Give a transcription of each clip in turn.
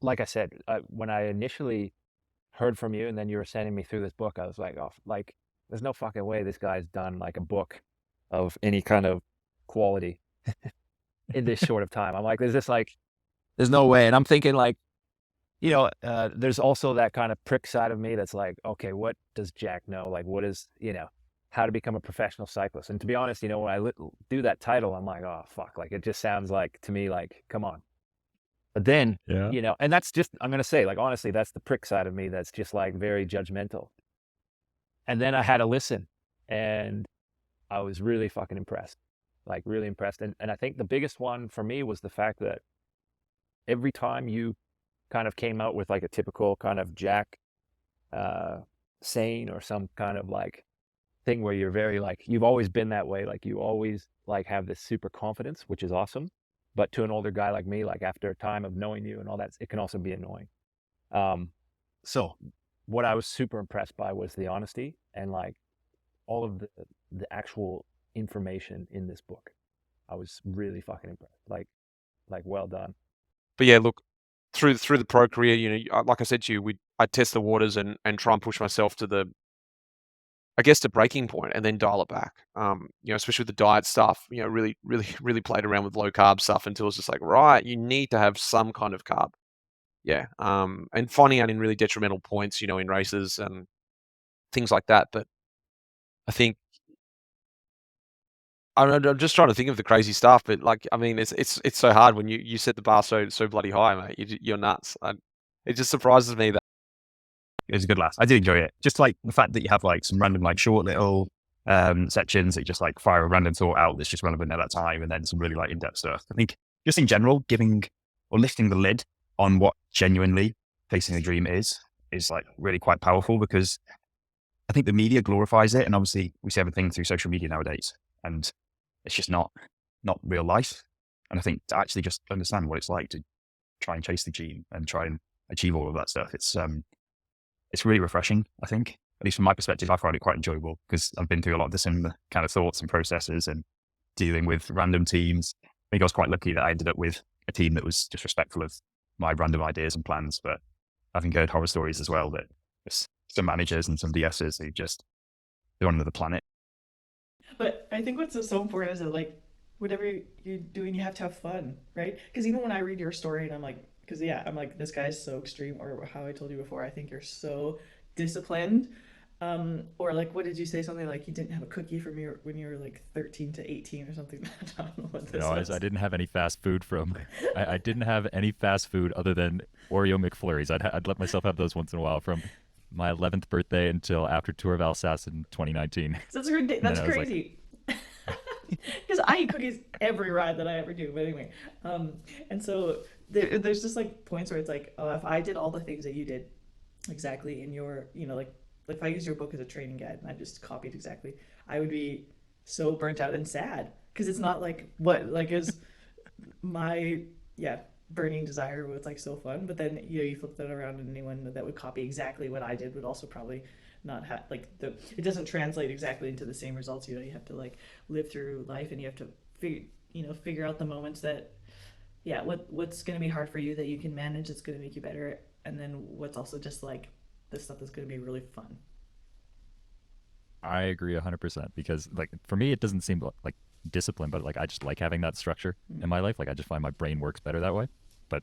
like I said, when I initially heard from you and then you were sending me through this book, I was like, oh, like, there's no fucking way this guy's done like a book of any kind of quality in this short of time. I'm like, there's no way. And I'm thinking like, there's also that kind of prick side of me that's like, okay, what does Jack know? Like, what is, how to become a professional cyclist? And to be honest, when I do that title, I'm like, oh, fuck. Like, it just sounds like, to me, like, come on. But then, Yeah. and that's just, I'm going to say, like, honestly, that's the prick side of me that's just like very judgmental. And then I had to listen and I was really fucking impressed, like, really impressed. And I think the biggest one for me was the fact that every time you kind of came out with like a typical kind of Jack saying or some kind of like thing where you're very like, you've always been that way. Like you always like have this super confidence, which is awesome. But to an older guy like me, like after a time of knowing you and all that, it can also be annoying. So what I was super impressed by was the honesty and like all of the actual information in this book. I was really fucking impressed. Like well done. But yeah, look, through the pro career, like I said to you, I'd test the waters and try and push myself to the breaking point and then dial it back. Especially with the diet stuff, really, really, really played around with low carb stuff until it's just like, right, you need to have some kind of carb. Yeah. And finding out in really detrimental points, in races and things like that. But I think I'm just trying to think of the crazy stuff, but like, I mean, it's so hard when you set the bar so bloody high, mate. You're nuts. It just surprises me that. It was a good laugh. I did enjoy it. Just like the fact that you have like some random, like short little sections that you just like fire a random thought out that's just relevant at that time, and then some really like in-depth stuff. I think just in general, giving or lifting the lid on what genuinely facing a dream is like really quite powerful, because I think the media glorifies it, and obviously we see everything through social media nowadays, and it's just not real life. And I think to actually just understand what it's like to try and chase the dream and try and achieve all of that stuff, it's really refreshing, I think. At least from my perspective, I find it quite enjoyable because I've been through a lot of the similar kind of thoughts and processes and dealing with random teams. I think I was quite lucky that I ended up with a team that was just respectful of my random ideas and plans. But I think I heard horror stories as well that there's some managers and some DSs who just, they're on another planet. But I think what's so important is that like whatever you're doing, you have to have fun, right? Because even when I read your story and I'm like, because yeah, I'm like, this guy's so extreme, or how I told you before, I think you're so disciplined. Or like, what did you say? Something like you didn't have a cookie from your when you were like 13 to 18 or something. I don't know what this was. I didn't have any fast food I didn't have any fast food other than Oreo McFlurries. I'd let myself have those once in a while from my 11th birthday until after Tour of Alsace in 2019. That's crazy. Because I eat cookies every ride that I ever do. But anyway, and so there's just like points where it's like, oh, if I did all the things that you did exactly in your, like if I used your book as a training guide and I just copied exactly, I would be so burnt out and sad because it's not like what like is my burning desire was like so fun. But then you flip that around and anyone that would copy exactly what I did would also probably not have like it doesn't translate exactly into the same results. You have to like live through life and you have to figure out the moments that what's going to be hard for you that you can manage that's going to make you better, and then what's also just like the stuff that's going to be really fun. I agree 100% because like for me it doesn't seem like discipline, but like I just like having that structure in my life. Like I just find my brain works better that way. But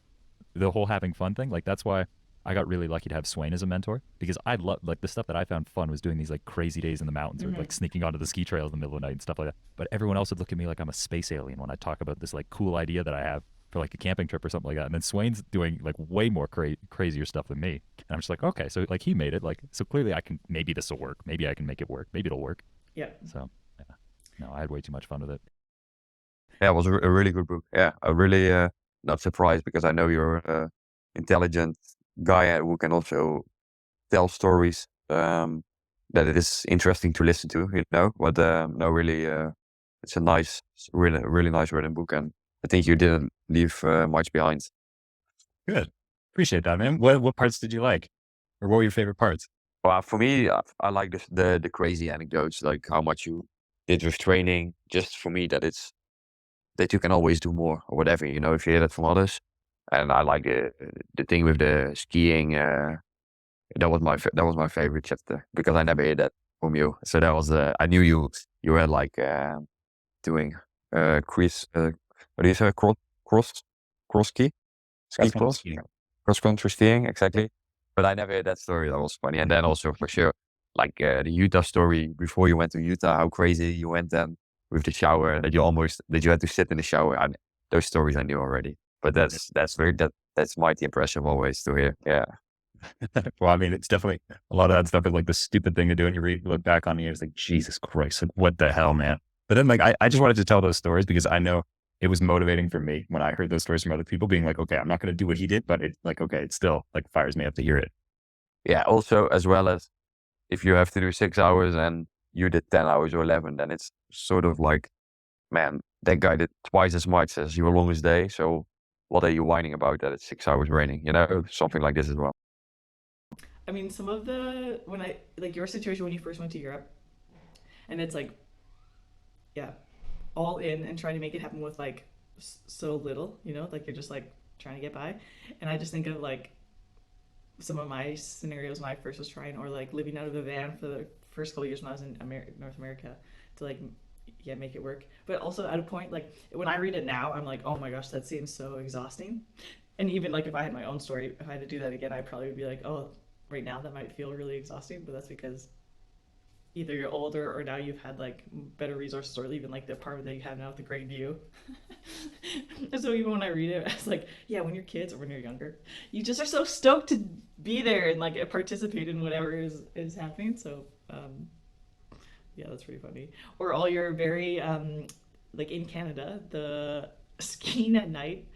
the whole having fun thing, like that's why I got really lucky to have Svein as a mentor, because I love like the stuff that I found fun was doing these like crazy days in the mountains or like sneaking onto the ski trails in the middle of the night and stuff like that. But everyone else would look at me like I'm a space alien when I talk about this like cool idea that I have for like a camping trip or something like that. And then Swain's doing like way more crazier stuff than me. And I'm just like, okay, so like he made it, like, so clearly I can, maybe this will work. Maybe I can make it work. Maybe it'll work. Yeah. So yeah, no, I had way too much fun with it. Yeah, it was a really good book. Yeah, I really not surprised because I know you're an intelligent guy who can also tell stories that it is interesting to listen to, But no, really, it's a nice, really nice written book, and I think you didn't leave much behind. Good. Appreciate that, man. What parts did you like? Or what were your favorite parts? Well, for me, I like the crazy anecdotes, like how much you did with training. Just for me, that you can always do more or whatever, if you hear that from others. And I like the thing with the skiing. That was my favorite chapter because I never heard that from you. So that was I knew you were like doing Chris what do you say, cross ski Cross-country cross skiing. cross country skiing, exactly. But I never heard that story. That was funny. And then also for sure, like the Utah story before you went to Utah, how crazy you went then with the shower, that you had to sit in the shower. And those stories I knew already. But that's mighty impressive always to hear. Yeah. Well, I mean, it's definitely a lot of that stuff is like the stupid thing to do, and you look back on it, it's like, Jesus Christ, like, what the hell, man? But then, like, I just wanted to tell those stories because I know it was motivating for me when I heard those stories from other people, being like, okay, I'm not going to do what he did, but it's like, okay, it still like fires me up to hear it. Yeah. Also, as well as if you have to do 6 hours and you did 10 hours or 11, then it's sort of like, man, that guy did twice as much as your longest day. So what are you whining about that it's 6 hours raining? Something like this as well. I mean, some of when I, like your situation when you first went to Europe, and it's like, yeah, all in and trying to make it happen with like so little, like you're just like trying to get by. And I just think of like some of my scenarios when I first was trying, or like living out of a van for the first couple of years when I was in North America to like, yeah, make it work. But also at a point, like when I read it now, I'm like, oh my gosh, that seems so exhausting. And even like if I had my own story, if I had to do that again, I probably would be like, oh, right now that might feel really exhausting, but that's because either you're older or now you've had like better resources, or even like the apartment that you have now with the great view. And so even when I read it, it's like, yeah, when you're kids or when you're younger, you just are so stoked to be there and like participate in whatever is happening. So yeah, that's pretty funny. Or all your very like in Canada, the skiing at night.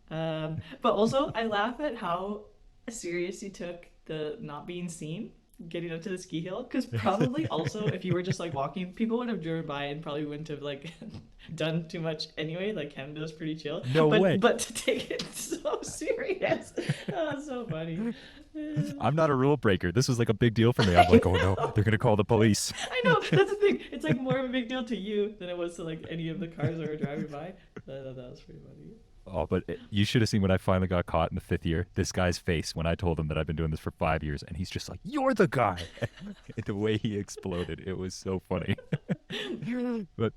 But also I laugh at how serious you took the not being seen getting up to the ski hill, because probably also if you were just like walking, people would have driven by and probably wouldn't have like done too much anyway. Like Canada's pretty chill. No way. But to take it so serious, oh, so funny. I'm not a rule breaker. This was like a big deal for me. I'm like, oh no, they're gonna call the police. I know, that's the thing. It's like more of a big deal to you than it was to like any of the cars that were driving by. I thought that was pretty funny. Oh, but you should have seen when I finally got caught in the 5th year. This guy's face when I told him that I've been doing this for 5 years, and he's just like, "You're the guy." The way he exploded, it was so funny. But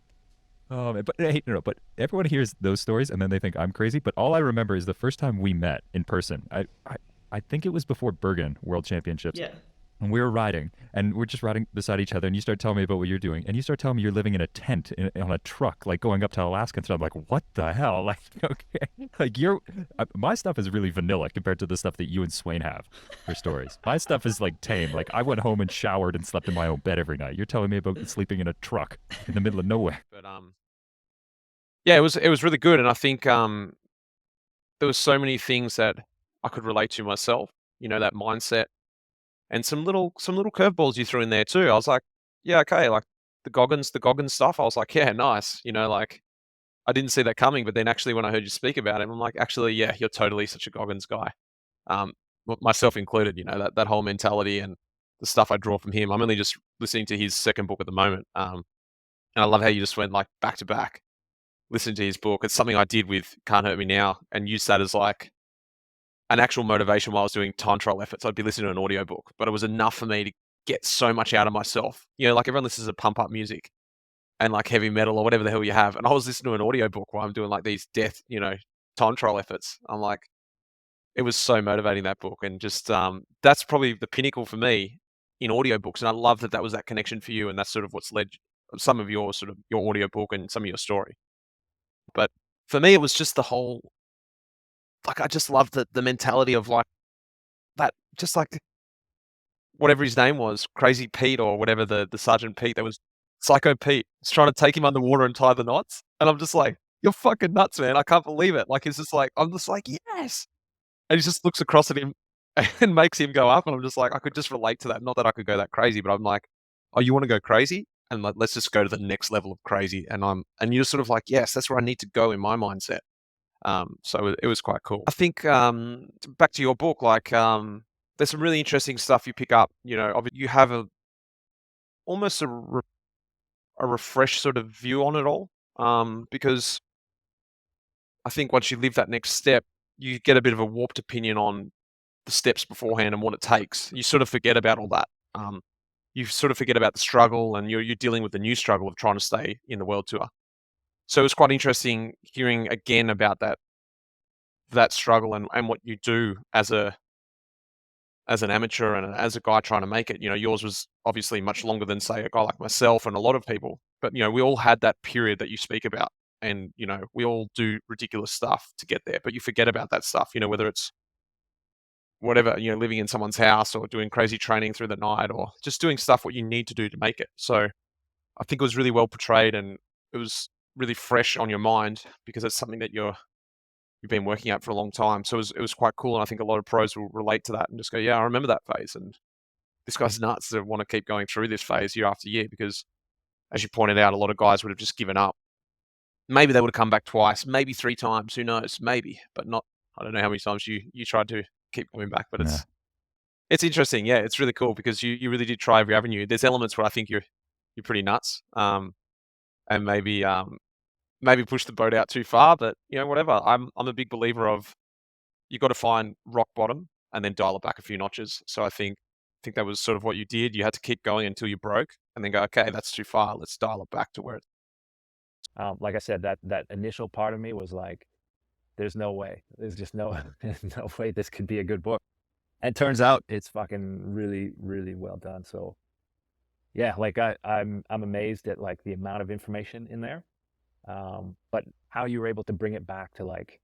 oh man, but hey, no, but everyone hears those stories and then they think I'm crazy. But all I remember is the first time we met in person. I think it was before Bergen World Championships. Yeah. And we were riding, and we're just riding beside each other, and you start telling me about what you're doing, and you start telling me you're living in a tent on a truck, like going up to Alaska and stuff. I'm like, what the hell? Like, okay, like my stuff is really vanilla compared to the stuff that you and Svein have for stories. My stuff is like tame. Like I went home and showered and slept in my own bed every night. You're telling me about sleeping in a truck in the middle of nowhere. But yeah, it was really good, and I think there was so many things that I could relate to myself. That mindset. And some little curveballs you threw in there too. I was like, yeah, okay, like the Goggins stuff. I was like, yeah, nice. Like I didn't see that coming, but then actually when I heard you speak about him, I'm like, actually, yeah, you're totally such a Goggins guy. Myself included. That whole mentality and the stuff I draw from him. I'm only just listening to his second book at the moment, and I love how you just went like back to back, listening to his book. It's something I did with Can't Hurt Me Now, and used that as like an actual motivation while I was doing time trial efforts. I'd be listening to an audiobook, but it was enough for me to get so much out of myself. Like everyone listens to pump up music and like heavy metal or whatever the hell you have. And I was listening to an audiobook while I'm doing like these time trial efforts. I'm like, it was so motivating, that book. And just, that's probably the pinnacle for me in audiobooks. And I love that was that connection for you. And that's sort of what's led some of your audiobook and some of your story. But for me, it was just the whole, like, I just love the mentality of like that, just like whatever his name was, Crazy Pete or whatever the Sergeant Pete, that was Psycho Pete. He's trying to take him underwater and tie the knots. And I'm just like, you're fucking nuts, man. I can't believe it. Like, it's just like, I'm just like, yes. And he just looks across at him and makes him go up. And I'm just like, I could just relate to that. Not that I could go that crazy, but I'm like, oh, you want to go crazy? And like, let's just go to the next level of crazy. And you're sort of like, yes, that's where I need to go in my mindset. So it was quite cool. I think back to your book, like there's some really interesting stuff you pick up. You have almost a refreshed sort of view on it all, because I think once you live that next step, you get a bit of a warped opinion on the steps beforehand and what it takes. You sort of forget about all that. You sort of forget about the struggle, and you're dealing with the new struggle of trying to stay in the World Tour. So it's quite interesting hearing again about that struggle and what you do as an amateur and as a guy trying to make it. Yours was obviously much longer than, say, a guy like myself and a lot of people. But we all had that period that you speak about, and we all do ridiculous stuff to get there. But you forget about that stuff. Whether it's whatever, living in someone's house or doing crazy training through the night or just doing stuff what you need to do to make it. So I think it was really well portrayed, and it was really fresh on your mind because it's something that you've been working at for a long time. So it was quite cool. And I think a lot of pros will relate to that and just go, yeah, I remember that phase. And this guy's nuts to want to keep going through this phase year after year, because as you pointed out, a lot of guys would have just given up. Maybe they would have come back twice, maybe 3 times, who knows, maybe, but not, I don't know how many times you tried to keep coming back, but it's interesting. Yeah, it's really cool because you really did try every avenue. There's elements where I think you're pretty nuts, and maybe push the boat out too far, but whatever. I'm a big believer of you got to find rock bottom and then dial it back a few notches. So I think that was sort of what you did. You had to keep going until you broke, and then go, okay, that's too far. Let's dial it back to where it. Like I said, that initial part of me was like, there's no way. There's just no way this could be a good book. And it turns out it's fucking really, really well done. So yeah, like I'm amazed at like the amount of information in there. But how you were able to bring it back to like,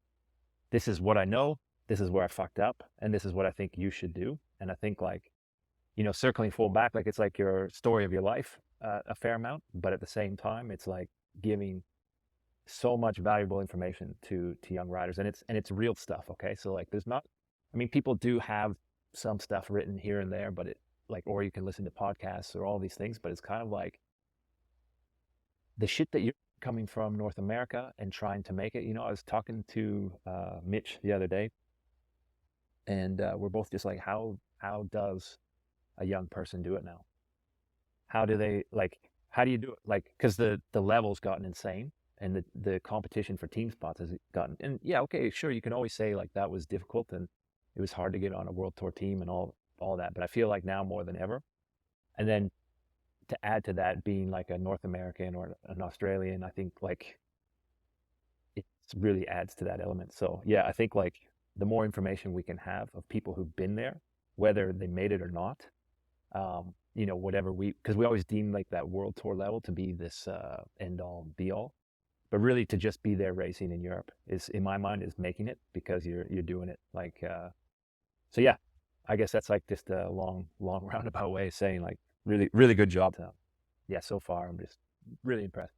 this is what I know, this is where I fucked up, and this is what I think you should do. And I think like, circling full back, like it's like your story of your life, a fair amount, but at the same time, it's like giving so much valuable information to young riders, and it's real stuff. Okay, so like there's not, I mean, people do have some stuff written here and there, but it like, or you can listen to podcasts or all these things, but it's kind of like the shit that you're coming from North America and trying to make it. I was talking to Mitch the other day, and we're both just like, how does a young person do it now? How do you do it? Like, because the level's gotten insane, and the competition for team spots has gotten, and yeah, okay, sure, you can always say like that was difficult and it was hard to get on a world tour team and all that, but I feel like now more than ever. And then to add to that, being like a North American or an Australian, I think like it really adds to that element. So yeah, I think like the more information we can have of people who've been there, whether they made it or not, whatever because we always deem like that world tour level to be this end all be all, but really to just be there racing in Europe is, in my mind, is making it, because you're doing it like, so yeah, I guess that's like just a long roundabout way of saying like, really, really good job. Yeah, so far I'm just really impressed.